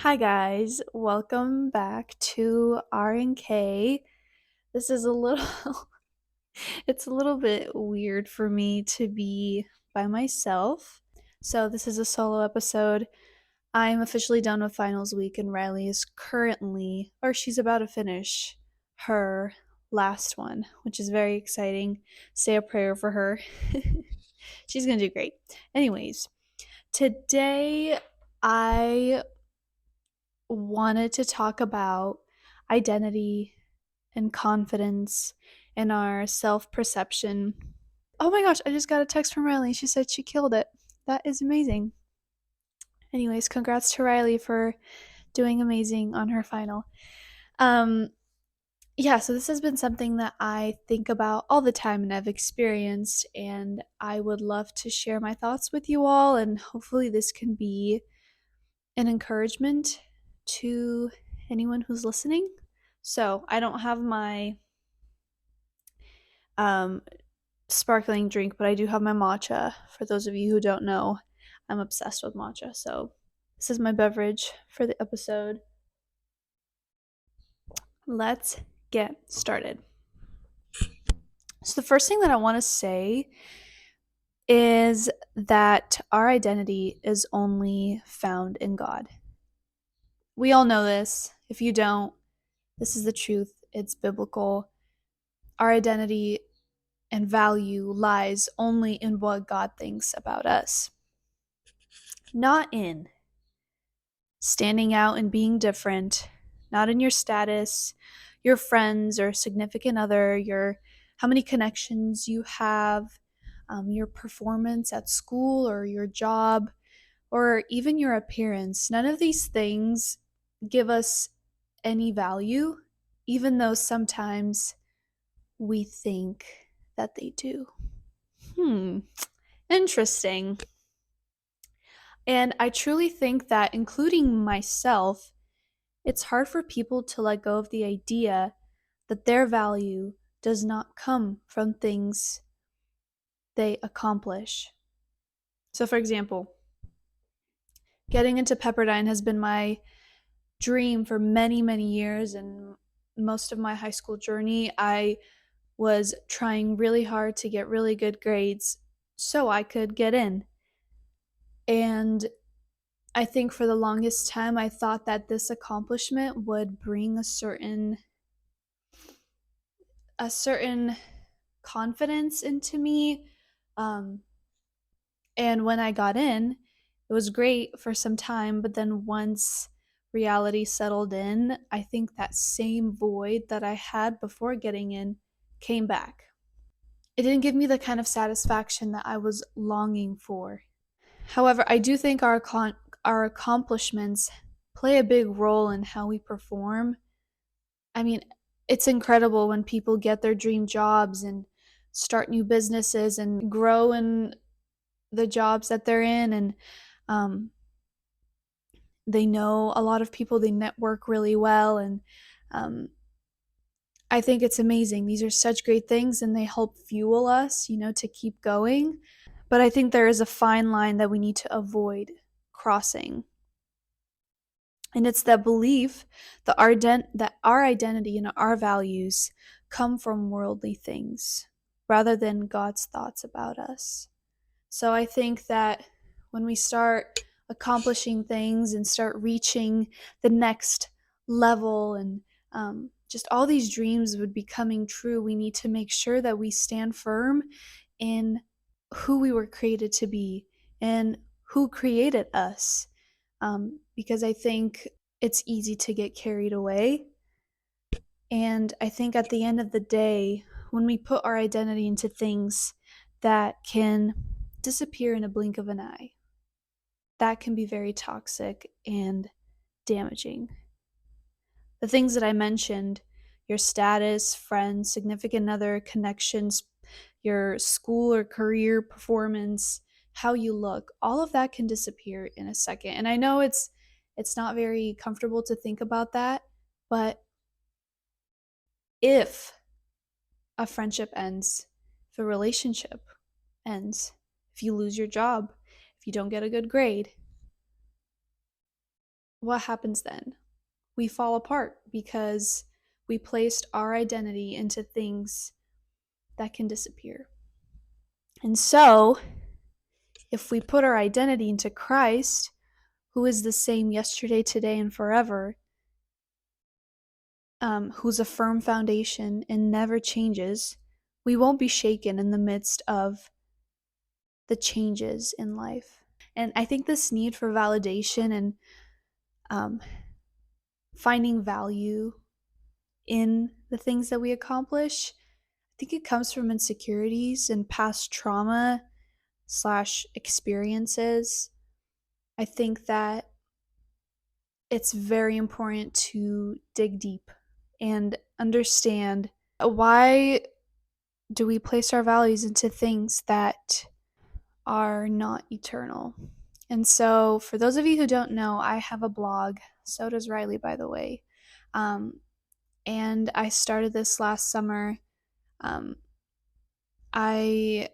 Hi guys, welcome back to R and K. This is a little it's a little bit weird for me to be by myself. So this is a solo episode. I'm officially done with finals week and Riley is currently or she's about to finish her last one, which is very exciting. Say a prayer for her. She's going to do great. Anyways, today I wanted to talk about identity and confidence and our self perception. Oh my gosh, I just got a text from Riley. She said she killed it. That is amazing. Anyways, congrats to Riley for doing amazing on her final. Um, yeah, so this has been something that I think about all the time and I've experienced, and I would love to share my thoughts with you all, and hopefully, this can be an encouragement to anyone who's listening. So, I don't have my um, sparkling drink, but I do have my matcha. For those of you who don't know, I'm obsessed with matcha. So, this is my beverage for the episode. Let's get started. So, the first thing that I want to say is that our identity is only found in God. We all know this. If you don't, this is the truth. It's biblical. Our identity and value lies only in what God thinks about us, not in standing out and being different, not in your status, your friends or significant other, your how many connections you have, your performance at school or your job, or even your appearance. None of these things give us any value, even though sometimes we think that they do. Interesting. And I truly think that, including myself, it's hard for people to let go of the idea that their value does not come from things they accomplish. So, for example, getting into Pepperdine has been my dream for many, many years. And most of my high school journey, I was trying really hard to get really good grades so I could get in. And I think for the longest time, I thought that this accomplishment would bring a certain confidence into me. Um, and when I got in, it was great for some time. But then once reality settled in, I think that same void that I had before getting in came back. It didn't give me the kind of satisfaction that I was longing for. However, I do think our accomplishments play a big role in how we perform. I mean, it's incredible when people get their dream jobs and start new businesses and grow in the jobs that they're in, and um, they know a lot of people, they network really well, and um, I think it's amazing. These are such great things and they help fuel us, to keep going. But I think there is a fine line that we need to avoid crossing. And it's that belief that our identity and our values come from worldly things rather than God's thoughts about us. So I think that when we start accomplishing things and start reaching the next level, and just all these dreams would be coming true, we need to make sure that we stand firm in who we were created to be and who created us. Because I think it's easy to get carried away. And I think at the end of the day, when we put our identity into things that can disappear in a blink of an eye, that can be very toxic and damaging. The things that I mentioned, your status, friends, significant other, connections, your school or career performance, how you look, all of that can disappear in a second. And I know it's not very comfortable to think about that, but if a friendship ends, if a relationship ends, if you lose your job, if you don't get a good grade, what happens then? We fall apart because we placed our identity into things that can disappear. And so, if we put our identity into Christ, who is the same yesterday, today, and forever, who's a firm foundation and never changes, we won't be shaken in the midst of the changes in life. And I think this need for validation and um, finding value in the things that we accomplish, I think it comes from insecurities and past trauma slash experiences. I think that it's very important to dig deep and understand why do we place our values into things that are not eternal. And so, for those of you who don't know, I have a blog. So does Riley, by the way. Um, and I started this last summer. Um, I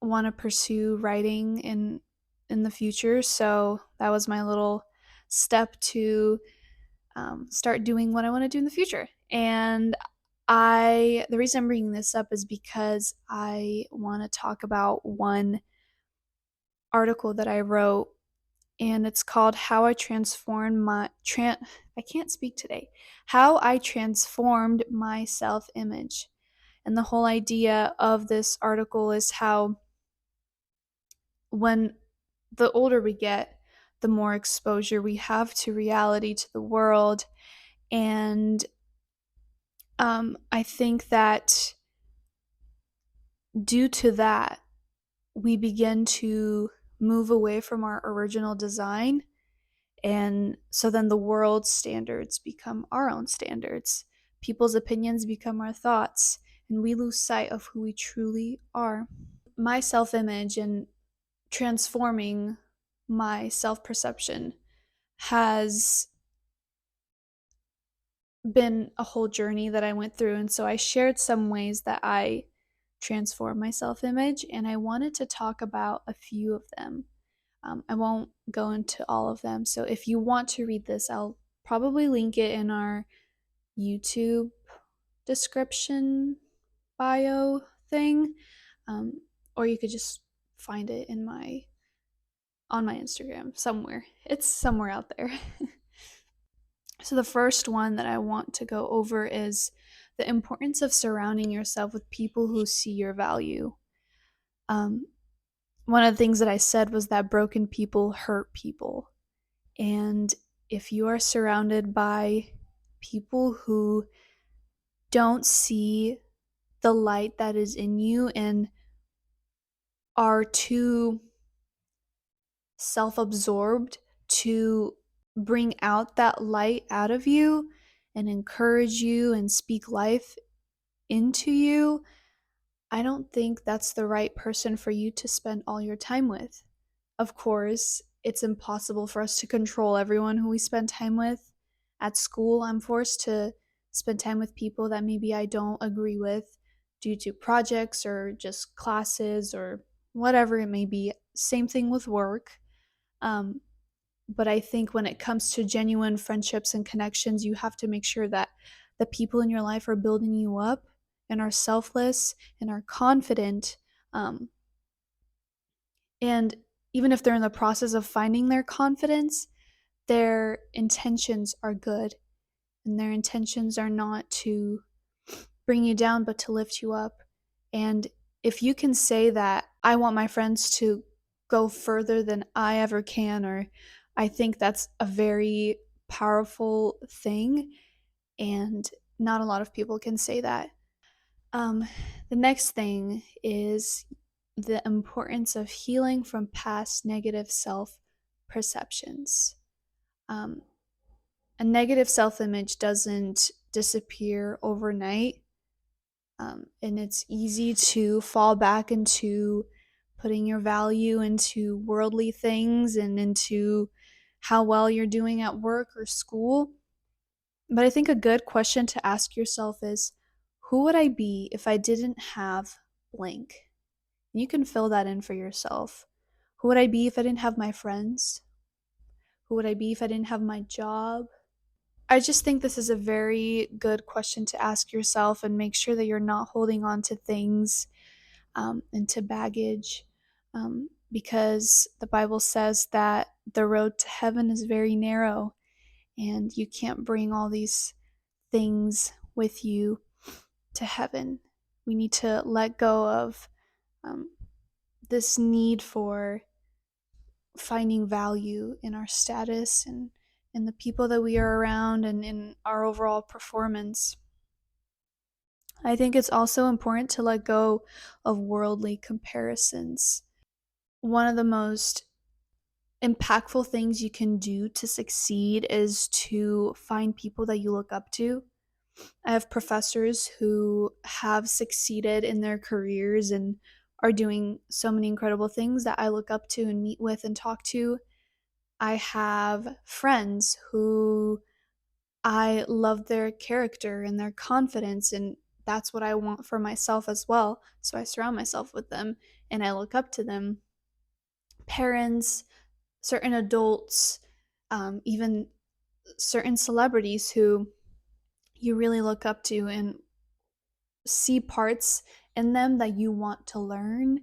want to pursue writing in the future, so that was my little step to start doing what I want to do in the future. And the reason I'm bringing this up is because I want to talk about one article that I wrote, and it's called "How I Transformed My I can't speak today. How I Transformed My Self-Image." And the whole idea of this article is how when the older we get, the more exposure we have to reality, to the world. And I think that due to that, we begin to move away from our original design. And so then the world's standards become our own standards. People's opinions become our thoughts, and we lose sight of who we truly are. My self image and transforming my self perception has been a whole journey that I went through. And so I shared some ways that I transform my self image, and I wanted to talk about a few of them. I won't go into all of them. So if you want to read this, I'll probably link it in our YouTube description bio thing. Um, or you could just find it in my on my Instagram somewhere. It's somewhere out there. So the first one that I want to go over is the importance of surrounding yourself with people who see your value. Um, One of the things that I said was that broken people hurt people. And if you are surrounded by people who don't see the light that is in you and are too self absorbed to bring out that light out of you and encourage you and speak life into you, I don't think that's the right person for you to spend all your time with. Of course, it's impossible for us to control everyone who we spend time with. At school, I'm forced to spend time with people that maybe I don't agree with due to projects or just classes or whatever it may be. Same thing with work. Um, but I think when it comes to genuine friendships and connections, you have to make sure that the people in your life are building you up and are selfless and are confident. Um, and even if they're in the process of finding their confidence, their intentions are good. And their intentions are not to bring you down, but to lift you up. And if you can say that, I want my friends to go further than I ever can, or I think that's a very powerful thing. And not a lot of people can say that. Um, the next thing is the importance of healing from past negative self perceptions. Um, a negative self image doesn't disappear overnight. And it's easy to fall back into putting your value into worldly things and into how well you're doing at work or school. But I think a good question to ask yourself is, who would I be if I didn't have blank? And you can fill that in for yourself. Who would I be if I didn't have my friends? Who would I be if I didn't have my job? I just think this is a very good question to ask yourself and make sure that you're not holding on to things and to baggage because the Bible says that the road to heaven is very narrow and you can't bring all these things with you to heaven. We need to let go of um, this need for finding value in our status and in the people that we are around and in our overall performance. I think it's also important to let go of worldly comparisons. One of the most impactful things you can do to succeed is to find people that you look up to. I have professors who have succeeded in their careers and are doing so many incredible things that I look up to and meet with and talk to. I have friends who I love their character and their confidence, and that's what I want for myself as well. So I surround myself with them and I look up to them. Parents, certain adults, even certain celebrities who you really look up to and see parts in them that you want to learn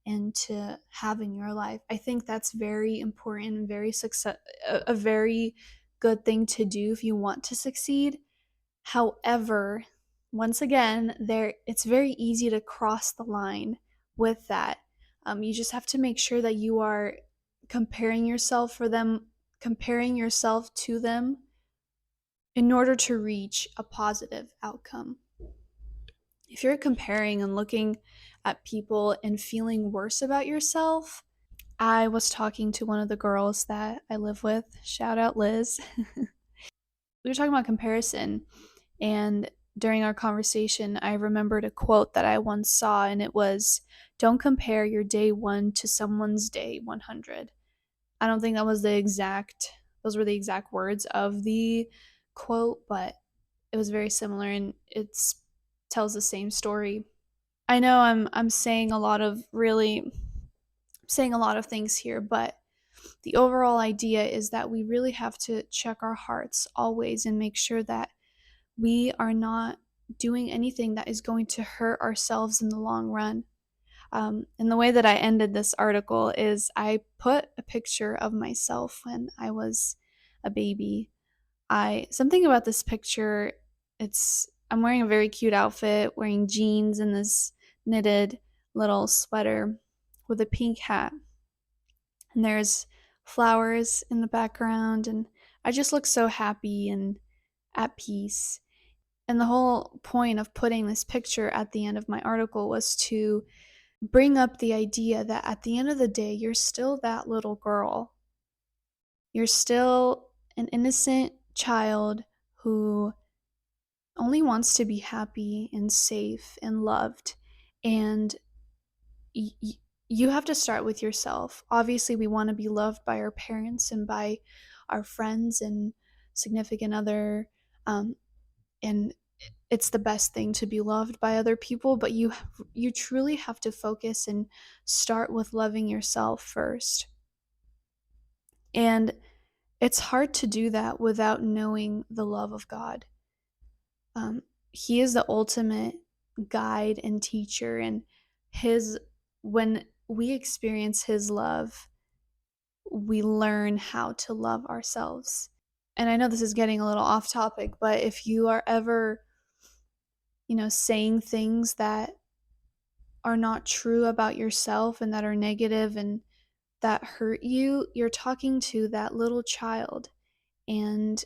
and to have in your life. I think that's very important and a very good thing to do if you want to succeed. However, once again, there it's very easy to cross the line with that. You just have to make sure that you are comparing yourself for them, comparing yourself to them in order to reach a positive outcome. If you're comparing and looking at people and feeling worse about yourself, I was talking to one of the girls that I live with. Shout out Liz. We were talking about comparison, and during our conversation, I remembered a quote that I once saw, and it was, "Don't compare your day 1 to someone's day 100." I don't think those were the exact words of the quote, but it was very similar and it tells the same story. I know I'm saying a lot of things here, but the overall idea is that we really have to check our hearts always and make sure that we are not doing anything that is going to hurt ourselves in the long run. And the way that I ended this article is I put a picture of myself when I was a baby. I something about this picture, I'm wearing a very cute outfit, wearing jeans and this knitted little sweater with a pink hat. And there's flowers in the background and I just look so happy and at peace. And the whole point of putting this picture at the end of my article was to bring up the idea that at the end of the day, you're still that little girl. You're still an innocent child who only wants to be happy and safe and loved. And you have to start with yourself. Obviously, we want to be loved by our parents and by our friends and significant other. And it's the best thing to be loved by other people, but you truly have to focus and start with loving yourself first. And it's hard to do that without knowing the love of God. He is the ultimate guide and teacher, and his when we experience his love, we learn how to love ourselves. And I know this is getting a little off topic, but if you are ever, saying things that are not true about yourself and that are negative and that hurt you, you're talking to that little child. And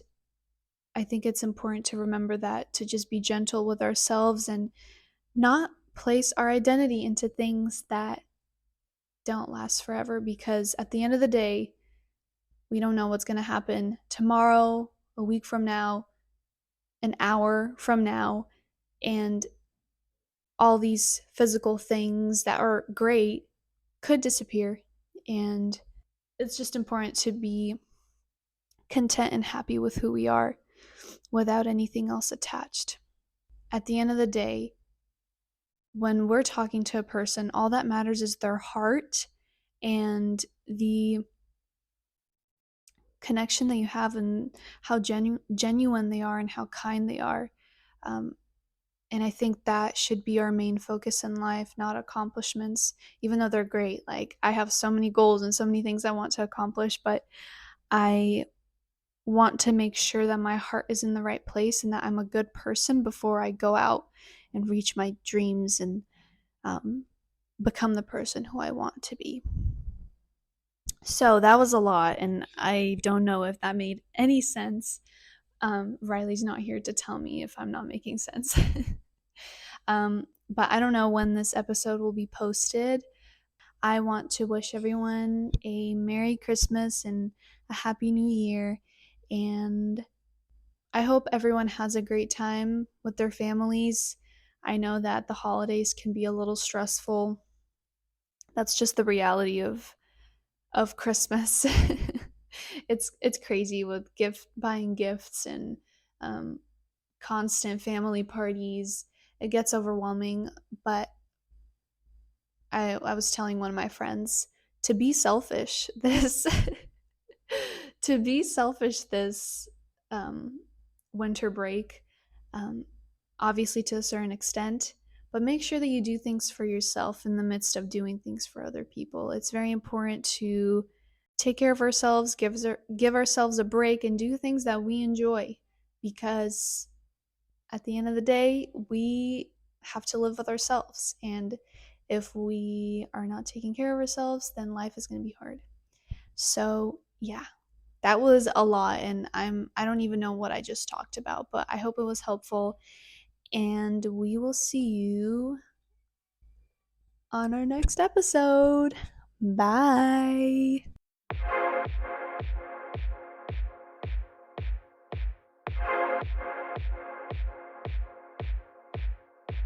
I think it's important to remember that, to just be gentle with ourselves and not place our identity into things that don't last forever, because at the end of the day, we don't know what's going to happen tomorrow, a week from now, an hour from now, and all these physical things that are great could disappear. And it's just important to be content and happy with who we are without anything else attached. At the end of the day, when we're talking to a person, all that matters is their heart and the connection that you have and how genuine they are and how kind they are. Um, and I think that should be our main focus in life, not accomplishments, even though they're great. Like, I have so many goals and so many things I want to accomplish, but I want to make sure that my heart is in the right place and that I'm a good person before I go out and reach my dreams and um, become the person who I want to be. So that was a lot, and I don't know if that made any sense. Riley's not here to tell me if I'm not making sense. But I don't know when this episode will be posted. I want to wish everyone a Merry Christmas and a Happy New Year. And I hope everyone has a great time with their families. I know that the holidays can be a little stressful. That's just the reality of Christmas. It's crazy with gift buying gifts and um, constant family parties. It gets overwhelming, but I was telling one of my friends to be selfish this to be selfish this um, winter break, um, obviously to a certain extent, but make sure that you do things for yourself in the midst of doing things for other people. It's very important to take care of ourselves, give ourselves a break, and do things that we enjoy, because at the end of the day, we have to live with ourselves. And if we are not taking care of ourselves, then life is going to be hard. So, yeah, that was a lot, and I don't even know what I just talked about, but I hope it was helpful, and we will see you on our next episode. Bye.